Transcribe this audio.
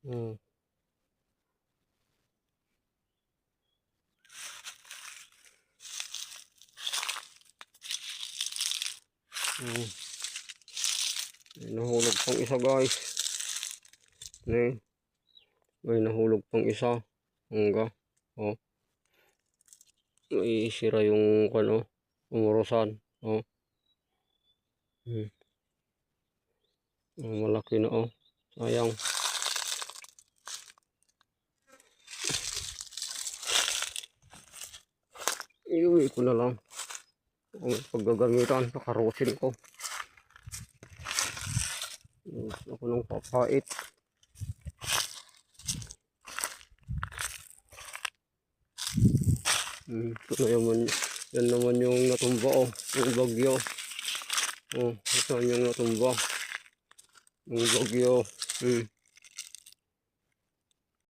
Hmm. Hmm. May nahulog pang isa guys. May nahulog pang isa. Hangga. Oh. May sira yung ano, umurusan. Oh. Hmm. Oh, malaki na oh. Sayang. Iuwi ko na lang. Ang paggagamitan sa karosin ko. Ako nang papait. Ito naman, yan naman yung natumba oh. Yung bagyo. Oh, ito yung natumba. Yung bagyo.